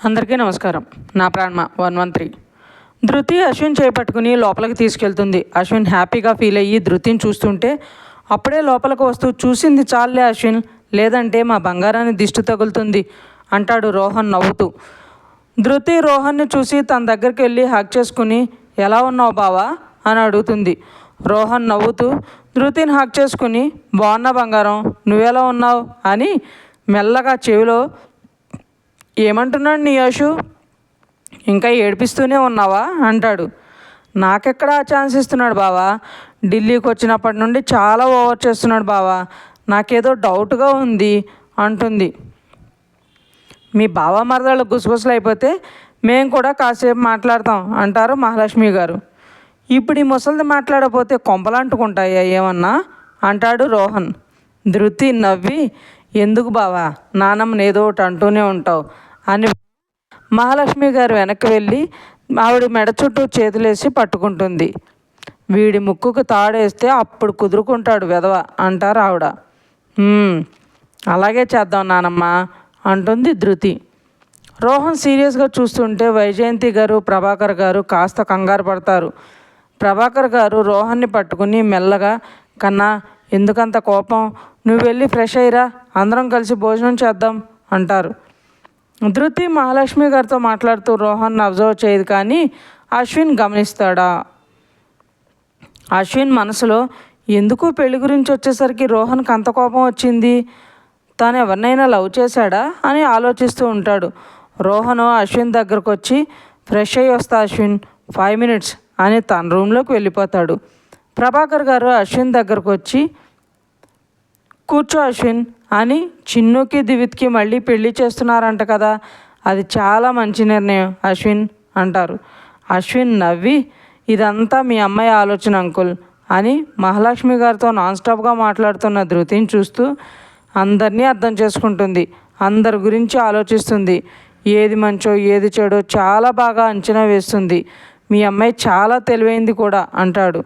అందరికీ నమస్కారం. నా ప్రాణమ 113. ధృతి అశ్విన్ చేపట్టుకుని లోపలికి తీసుకెళ్తుంది. అశ్విన్ హ్యాపీగా ఫీల్ అయ్యి ధృతిని చూస్తుంటే అప్పుడే లోపలికి వస్తూ, చూసింది చాలే అశ్విన్, లేదంటే మా బంగారాన్ని దిష్టి తగులుతుంది అంటాడు రోహన్ నవ్వుతూ. ధృతి రోహన్ని చూసి తన దగ్గరికి వెళ్ళి హగ్ చేసుకుని, ఎలా ఉన్నావు బావా అని అడుగుతుంది. రోహన్ నవ్వుతూ ధృతిని హగ్ చేసుకుని, బాగున్నా బంగారం, నువ్వెలా ఉన్నావు అని మెల్లగా చెవిలో, ఏమంటున్నాడు నీ యశు, ఇంకా ఏడిపిస్తూనే ఉన్నావా అంటాడు. నాకెక్కడ ఆ ఛాన్స్ ఇస్తున్నాడు బావా, ఢిల్లీకి వచ్చినప్పటి నుండి చాలా ఓవర్ చేస్తున్నాడు బావా, నాకేదో డౌట్గా ఉంది అంటుంది. మీ బావ మరదళ్ళు గుసగుసలు అయిపోతే మేము కూడా కాసేపు మాట్లాడతాం అంటారు మహాలక్ష్మి గారు. ఇప్పుడు ఈ ముసలిది మాట్లాడకపోతే కొంపలంటుకుంటాయా ఏమన్నా అంటాడు రోహన్. ధృతి నవ్వి, ఎందుకు బావా నానమ్మని ఏదో ఒకటి అంటూనే ఉంటావు అని మహాలక్ష్మి గారు వెనక్కి వెళ్ళి ఆవిడ మెడ చుట్టూ చేతులేసి పట్టుకుంటుంది. వీడి ముక్కుకు తాడేస్తే అప్పుడు కుదురుకుంటాడు వెధవ అంటారు ఆవిడ. అలాగే చేద్దాం నానమ్మ అంటుంది ధృతి. రోహన్ సీరియస్గా చూస్తుంటే వైజయంతి గారు ప్రభాకర్ గారు కాస్త కంగారు పడతారు. ప్రభాకర్ గారు రోహన్ని పట్టుకుని మెల్లగా, కన్నా ఎందుకంత కోపం, నువ్వు వెళ్ళి ఫ్రెష్ అయ్యిరా, అందరం కలిసి భోజనం చేద్దాం అంటారు. ధృతి మహాలక్ష్మి గారితో మాట్లాడుతూ రోహన్ అబ్జర్వ్ చేయదు, కానీ అశ్విన్ గమనిస్తాడా. అశ్విన్ మనసులో, ఎందుకు పెళ్లి గురించి వచ్చేసరికి రోహన్కి అంత కోపం వచ్చింది, తాను ఎవరినైనా లవ్ చేశాడా అని ఆలోచిస్తూ ఉంటాడు. రోహన్ అశ్విన్ దగ్గరకు వచ్చి, ఫ్రెష్ అయ్యి వస్తా అశ్విన్, 5 minutes అని తన రూమ్లోకి వెళ్ళిపోతాడు. ప్రభాకర్ గారు అశ్విన్ దగ్గరకు వచ్చి, కూర్చో అశ్విన్ అని, చిన్నుకి దివిత్కి మళ్ళీ పెళ్లి చేస్తున్నారంట కదా, అది చాలా మంచి నిర్ణయం అశ్విన్ అంటారు. అశ్విన్ నవ్వి, ఇదంతా మీ అమ్మాయి ఆలోచన అంకుల్ అని మహాలక్ష్మి గారితో నాన్ స్టాప్గా మాట్లాడుతున్న ధృతిని చూస్తూ అందరినీ అర్థం చేసుకుంటుంది. అందరి గురించి ఆలోచిస్తుంది. ఏది మంచో ఏది చెడో చాలా బాగా అంచనా వేస్తుంది. మీ అమ్మాయి చాలా తెలివైంది కూడా అంటాడు.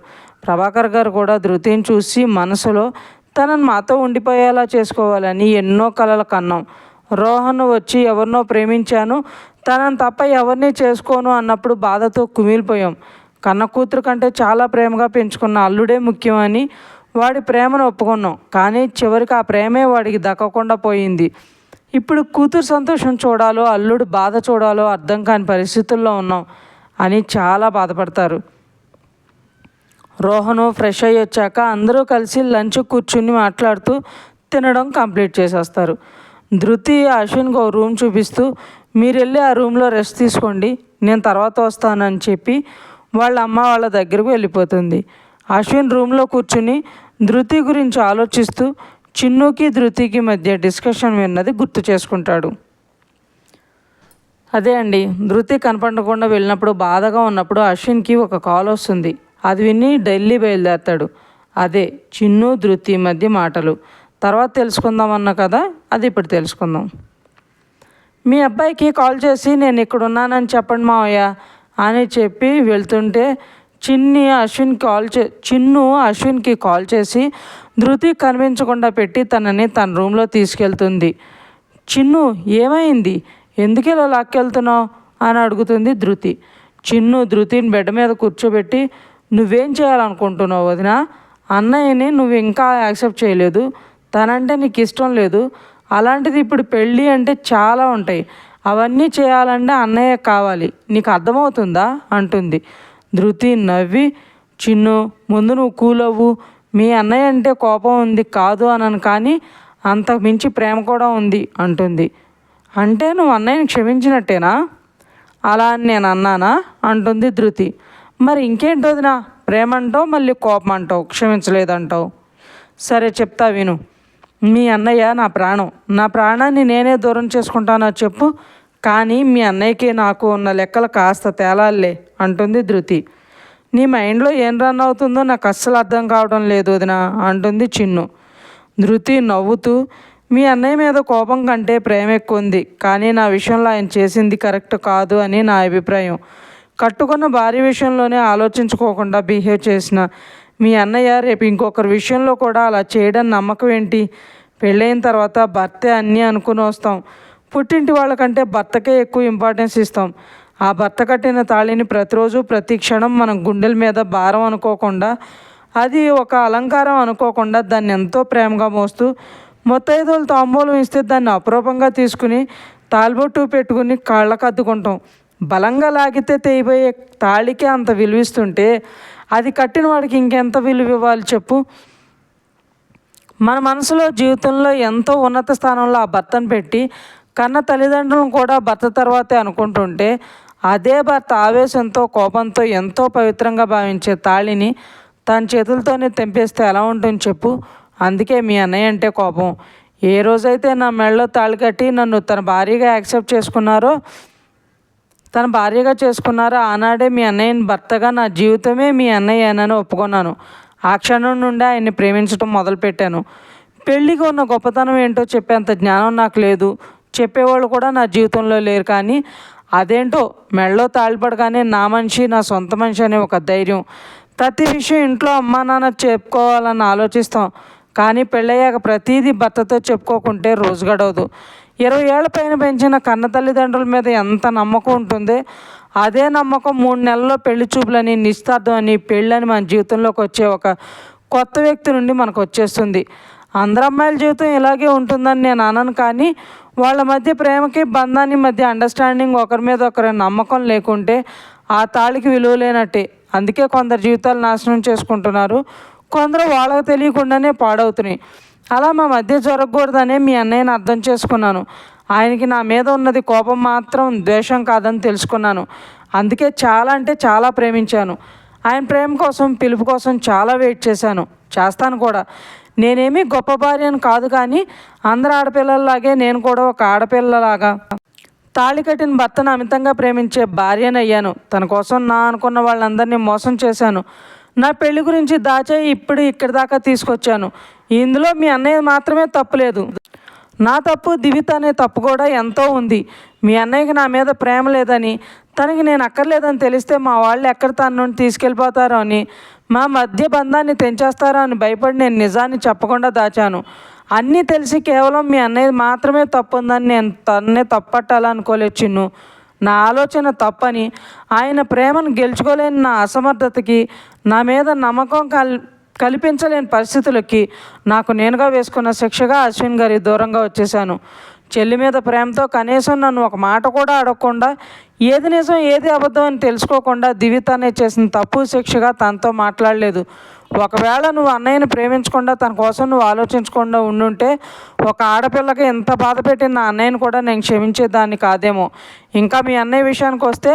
ప్రభాకర్ గారు కూడా ధృతిని చూసి మనసులో, తనను మాతో ఉండిపోయేలా చేసుకోవాలని ఎన్నో కలలు కన్నాం. రోహన్ వచ్చి ఎవరినో ప్రేమించాను, తనను తప్ప ఎవరిని చేసుకోను అన్నప్పుడు బాధతో కుమిలిపోయాం. కన్న కూతురు కంటే చాలా ప్రేమగా పెంచుకున్న అల్లుడే ముఖ్యమని వాడి ప్రేమను ఒప్పుకున్నాం, కానీ చివరికి ఆ ప్రేమే వాడికి దక్కకుండా పోయింది. ఇప్పుడు కూతురు సంతోషం చూడాలో అల్లుడు బాధ చూడాలో అర్థం కాని పరిస్థితుల్లో ఉన్నాం అని చాలా బాధపడతారు. రోహను ఫ్రెష్ అయ్యి వచ్చాక అందరూ కలిసి లంచ్ కూర్చుని మాట్లాడుతూ తినడం కంప్లీట్ చేసేస్తారు. ధృతి అశ్విన్కి ఒక రూమ్ చూపిస్తూ, మీరు వెళ్ళి ఆ రూమ్లో రెస్ట్ తీసుకోండి, నేను తర్వాత వస్తానని చెప్పి వాళ్ళ అమ్మ వాళ్ళ దగ్గరకు వెళ్ళిపోతుంది. అశ్విన్ రూమ్లో కూర్చుని ధృతి గురించి ఆలోచిస్తూ చిన్నుకి ధృతికి మధ్య డిస్కషన్ విన్నది గుర్తు చేసుకుంటాడు. అదే అండి, ధృతి కనపడకుండా వెళ్ళినప్పుడు బాధగా ఉన్నప్పుడు అశ్విన్కి ఒక కాల్ వస్తుంది. అది విని ఢిల్లీ బయలుదేరతాడు. అదే చిన్ను ధృతి మధ్య మాటలు తర్వాత తెలుసుకుందామన్నా కదా, అది ఇప్పుడు తెలుసుకుందాం. మీ అబ్బాయికి కాల్ చేసి నేను ఇక్కడ ఉన్నానని చెప్పండి మావయ్య అని చెప్పి వెళ్తుంటే చిన్ను అశ్విన్కి కాల్ చేసి ధృతి కనిపించకుండా పెట్టి తనని తన రూమ్లో తీసుకెళ్తుంది. చిన్ను ఏమైంది, ఎందుకు ఇలా లాక్కెళ్తున్నావు అని అడుగుతుంది ధృతి. చిన్ను ధృతిని బెడ్ మీద కూర్చోబెట్టి, నువ్వేం చేయాలనుకుంటున్నావు వదినా, అన్నయ్యని నువ్వు ఇంకా యాక్సెప్ట్ చేయలేదు, తనంటే నీకు ఇష్టం లేదు, అలాంటిది ఇప్పుడు పెళ్ళి అంటే చాలా ఉంటాయి, అవన్నీ చేయాలంటే అన్నయ్య కావాలి, నీకు అర్థమవుతుందా అంటుంది. ధృతి నవ్వి, చిన్ను ముందు నువ్వు కూల్ అవ్వు, మీ అన్నయ్య అంటే కోపం ఉంది కాదు అనను, కానీ అంతకు మించి ప్రేమ కూడా ఉంది అంటుంది. అంటే నువ్వు అన్నయ్యని క్షమించినట్టేనా, అలా అని నేను అన్నానా అంటుంది ధృతి. మరి ఇంకేంటి వదినా, ప్రేమ అంటావు మళ్ళీ కోపం అంటావు, క్షమించలేదంటావు. సరే చెప్తా విను, మీ అన్నయ్య నా ప్రాణం, నా ప్రాణాన్ని నేనే దూరం చేసుకుంటానో చెప్పు, కానీ మీ అన్నయ్యకి నాకు ఉన్న లెక్కలు కాస్త తేలాలే అంటుంది ధృతి. నీ మైండ్లో ఏం రన్ అవుతుందో నాకు అస్సలు అర్థం కావడం లేదు వదినా అంటుంది చిన్ను. ధృతి నవ్వుతూ, మీ అన్నయ్య మీద కోపం కంటే ప్రేమ ఎక్కువ ఉంది, కానీ నా విషయంలో ఆయన చేసింది కరెక్ట్ కాదు అని నా అభిప్రాయం. కట్టుకున్న భార్య విషయంలోనే ఆలోచించుకోకుండా బిహేవ్ చేసిన మీ అన్నయ్య రేపు ఇంకొకరి విషయంలో కూడా అలా చేయడం నమ్మకం ఏంటి, పెళ్ళైన తర్వాత భర్తే అన్నీ అనుకుని వస్తాం, పుట్టింటి వాళ్ళకంటే భర్తకే ఎక్కువ ఇంపార్టెన్స్ ఇస్తాం. ఆ భర్త కట్టిన తాళిని ప్రతిరోజు ప్రతి క్షణం మనం గుండెల మీద భారం అనుకోకుండా, అది ఒక అలంకారం అనుకోకుండా దాన్ని ఎంతో ప్రేమగా మోస్తూ, ముత్తైదువులు తాంబూలం ఇస్తే దాన్ని అపురూపంగా తీసుకుని తాలిబొట్టు పెట్టుకుని కాళ్ళకు అద్దుకుంటాం. బలంగా లాగితే తెగిపోయే తాళికి అంత విలువిస్తుంటే అది కట్టిన వాడికి ఇంకెంత విలువ ఇవ్వాలి చెప్పు. మన మనసులో జీవితంలో ఎంతో ఉన్నత స్థానంలో ఆ భర్తను పెట్టి కన్న తల్లిదండ్రులను కూడా భర్త తర్వాతే అనుకుంటుంటే, అదే భర్త ఆవేశంతో కోపంతో ఎంతో పవిత్రంగా భావించే తాళిని తన చేతులతోనే తెంపేస్తే ఎలా ఉంటుంది చెప్పు. అందుకే మీ అన్నయ్య అంటే కోపం. ఏ రోజైతే నా మెడలో తాళి కట్టి నన్ను తన భార్యగా యాక్సెప్ట్ చేసుకున్నారో ఆనాడే మీ అన్నయ్యని భర్తగా నా జీవితమే మీ అన్నయ్యనని ఒప్పుకున్నాను. ఆ క్షణం నుండి ఆయన్ని ప్రేమించడం మొదలుపెట్టాను. పెళ్ళికి ఉన్న గొప్పతనం ఏంటో చెప్పేంత జ్ఞానం నాకు లేదు, చెప్పేవాళ్ళు కూడా నా జీవితంలో లేరు. కానీ అదేంటో మెడలో తాళిపడగానే నా మనిషి, నా సొంత మనిషి అనే ఒక ధైర్యం. ప్రతి విషయం ఇంట్లో అమ్మా నాన్న చెప్పుకోవాలని ఆలోచిస్తాం. కానీ పెళ్ళయ్యాక ప్రతీదీ భర్తతో చెప్పుకోకుంటే రోజు గడవదు. 20 ఏళ్ల పైన పెంచిన కన్న తల్లిదండ్రుల మీద ఎంత నమ్మకం ఉంటుందో, అదే నమ్మకం 3 నెలల్లో పెళ్లి చూపులని, నిశ్చితార్థం అని, పెళ్ళని మన జీవితంలోకి వచ్చే ఒక కొత్త వ్యక్తి నుండి మనకు వచ్చేస్తుంది. అందరు అమ్మాయిల జీవితం ఇలాగే ఉంటుందని నేను అనను. కానీ వాళ్ళ మధ్య ప్రేమకి, బంధాన్ని మధ్య అండర్స్టాండింగ్, ఒకరి మీద ఒకరి నమ్మకం లేకుంటే ఆ తాళికి విలువ లేనట్టే. అందుకే కొందరు జీవితాలు నాశనం చేసుకుంటున్నారు, కొందరు వాళ్ళకు తెలియకుండానే పాడవుతున్నాయి. అలా మా మధ్య జరగకూడదనే మీ అన్నయ్యని అర్థం చేసుకున్నాను. ఆయనకి నా మీద ఉన్నది కోపం మాత్రం, ద్వేషం కాదని తెలుసుకున్నాను. అందుకే చాలా అంటే చాలా ప్రేమించాను. ఆయన ప్రేమ కోసం, పిలుపు కోసం చాలా వెయిట్ చేస్తాను కూడా. నేనేమీ గొప్ప భార్యను కాదు, కానీ అందరు ఆడపిల్లల్లాగే నేను కూడా ఒక ఆడపిల్లలాగా తాళి కట్టిన భర్తను అమితంగా ప్రేమించే భార్యనయ్యాను. తన కోసం నా అనుకున్న వాళ్ళందరినీ మోసం చేశాను. నా పెళ్లి గురించి దాచాయి ఇప్పుడు ఇక్కడి దాకా తీసుకొచ్చాను. ఇందులో మీ అన్నయ్య మాత్రమే తప్పులేదు, నా తప్పు, దివిత అనే తప్పు కూడా ఎంతో ఉంది. మీ అన్నయ్యకి నా మీద ప్రేమ లేదని, తనకి నేను అక్కర్లేదని తెలిస్తే మా వాళ్ళు ఎక్కడ తన నుండి తీసుకెళ్ళిపోతారో అని, మా మధ్య బంధాన్ని తెంచేస్తారో అని భయపడి నేను నిజాన్ని చెప్పకుండా దాచాను. అన్నీ తెలిసి కేవలం మీ అన్నయ్య మాత్రమే తప్పు ఉందని నేను తన్నే తప్పట్టాలనుకోలేదు చిన్ను. నా ఆలోచన తప్పని, ఆయన ప్రేమను గెలుచుకోలేని నా అసమర్థతకి, నా మీద నమ్మకం కల్పించలేని పరిస్థితులకి నాకు నేనుగా వేసుకున్న శిక్షగా అశ్విన్ గారి దూరంగా వచ్చేసాను. చెల్లి మీద ప్రేమతో కనీసం నన్ను ఒక మాట కూడా అడగకుండా, ఏది నిజం ఏది అబద్ధం అని తెలుసుకోకుండా దివితానే చేసిన తప్పు శిక్షగా తనతో మాట్లాడలేదు. ఒకవేళ నువ్వు అన్నయ్యని ప్రేమించకుండా, తన కోసం నువ్వు ఆలోచించకుండా ఉండుంటే, ఒక ఆడపిల్లకి ఎంత బాధ పెట్టిన నా అన్నయ్యని కూడా నేను క్షమించేదాన్ని కాదేమో. ఇంకా మీ అన్నయ్య విషయానికి వస్తే,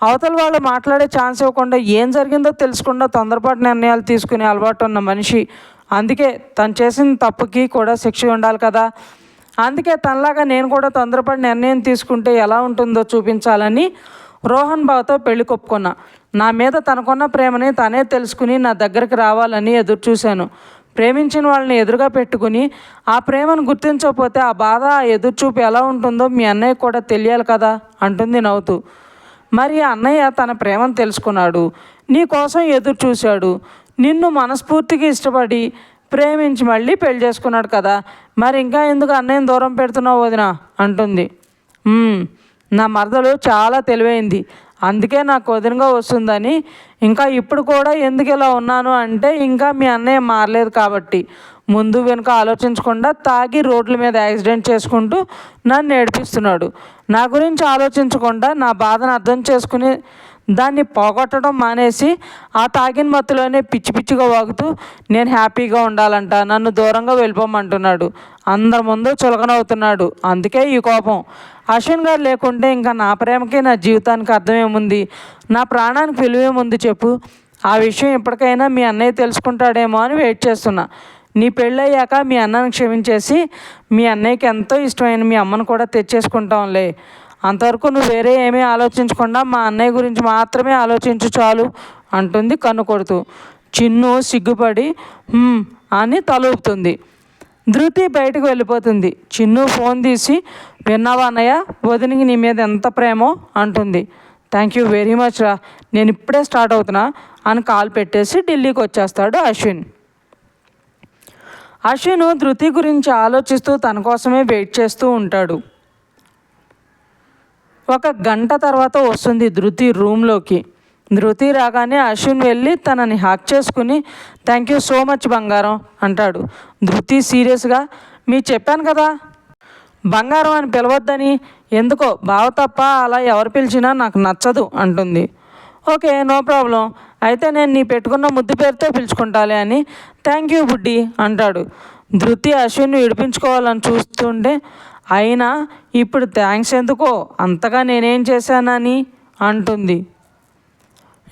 అవతల వాళ్ళు మాట్లాడే ఛాన్స్ ఇవ్వకుండా, ఏం జరిగిందో తెలుసుకుండా తొందరపాటు నిర్ణయాలు తీసుకునే అలవాటు ఉన్న మనిషి. అందుకే తను చేసిన తప్పుకి కూడా శిక్ష ఉండాలి కదా. అందుకే తనలాగా నేను కూడా తొందరపడి నిర్ణయం తీసుకుంటే ఎలా ఉంటుందో చూపించాలని రోహన్ బావతో పెళ్లి కొప్పుకున్నా. నా మీద తనకున్న ప్రేమని తనే తెలుసుకుని నా దగ్గరికి రావాలని ఎదురు చూశాను. ప్రేమించిన వాళ్ళని ఎదురుగా పెట్టుకుని ఆ ప్రేమను గుర్తించకపోతే ఆ బాధ, ఆ ఎదురుచూపు ఎలా ఉంటుందో మీ అన్నయ్య కూడా తెలియాలి కదా అంటుంది నవ్వుతూ. మరి అన్నయ్య తన ప్రేమను తెలుసుకున్నాడు, నీ కోసం ఎదురు చూశాడు, నిన్ను మనస్ఫూర్తిగా ఇష్టపడి ప్రేమించి మళ్ళీ పెళ్లి చేసుకున్నాడు కదా. మరి ఇంకా ఎందుకు అన్నయ్యని దూరం పెడుతున్నావు వదినా అంటుంది. నా మరదలు చాలా తెలివైంది, అందుకే నాకు వదినగా వస్తుందని. ఇంకా ఇప్పుడు కూడా ఎందుకు ఇలా ఉన్నాను అంటే, ఇంకా మీ అన్నయ్య మారలేదు కాబట్టి. ముందు వెనుక ఆలోచించకుండా తాగి రోడ్ల మీద యాక్సిడెంట్ చేసుకుంటూ నన్ను ఏడిపిస్తున్నాడు. నా గురించి ఆలోచించకుండా నా బాధను అర్థం చేసుకుని దాన్ని పోగొట్టడం మానేసి ఆ తాగిన మత్తులోనే పిచ్చి పిచ్చిగా వాగుతూ నేను హ్యాపీగా ఉండాలంట, నన్ను దూరంగా వెళ్ళిపోమంటున్నాడు. అందరి ముందు చులకనవుతున్నాడు. అందుకే ఈ కోపం. అశ్విన్ గారు లేకుంటే ఇంకా నా ప్రేమకి, నా జీవితానికి అర్థమేముంది, నా ప్రాణానికి విలువేముంది చెప్పు. ఆ విషయం ఇప్పటికైనా మీ అన్నయ్య తెలుసుకుంటాడేమో అని వెయిట్ చేస్తున్నా. నీ పెళ్ళయ్యాక మీ అన్నను క్షమించేసి మీ అన్నయ్యకి ఎంతో ఇష్టమైన మీ అమ్మను కూడా తెచ్చేసుకుంటాంలే. అంతవరకు నువ్వు వేరే ఏమీ ఆలోచించకుండా మా అన్నయ్య గురించి మాత్రమే ఆలోచించు చాలు అంటుంది కన్ను కొడుతూ. చిన్ను సిగ్గుపడి అని తలూపుతుంది. ధృతి బయటకు వెళ్ళిపోతుంది. చిన్ను ఫోన్ తీసి, విన్నావా అన్నయ్య, వదినికి నీ మీద ఎంత ప్రేమో అంటుంది. థ్యాంక్ యూ వెరీ మచ్ రా, నేను ఇప్పుడే స్టార్ట్ అవుతున్నా అని కాల్ పెట్టేసి ఢిల్లీకి వచ్చేస్తాడు అశ్విన్. అశ్విన్ ధృతి గురించి ఆలోచిస్తూ తన కోసమే వెయిట్ చేస్తూ ఉంటాడు. ఒక గంట తర్వాత వస్తుంది ధృతి రూమ్లోకి. ధృతి రాగానే అశ్విన్ వెళ్ళి తనని హక్ చేసుకుని థ్యాంక్ యూ సో మచ్ బంగారం అంటాడు. ధృతి సీరియస్గా చెప్పాను కదా బంగారం అని పిలవద్దని, ఎందుకో బావ తప్ప అలా ఎవరు పిలిచినా నాకు నచ్చదు అంటుంది. ఓకే నో ప్రాబ్లం, అయితే నేను నీ పెట్టుకున్న ముద్దు పేరుతో పిలుచుకుంటాలే అని థ్యాంక్ యూ బుడ్డి అంటాడు. ధృతి అశ్విన్ విడిపించుకోవాలని చూస్తుంటే అయినా ఇప్పుడు థ్యాంక్స్ ఎందుకో, అంతగా నేనేం చేశానని అంటుంది.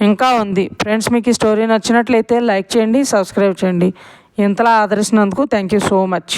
ఇంకా ఉంది ఫ్రెండ్స్. మీకు ఈ స్టోరీ నచ్చినట్లయితే లైక్ చేయండి, సబ్స్క్రైబ్ చేయండి. ఇంతలా ఆదరిస్తున్నందుకు థ్యాంక్ యూ సో మచ్.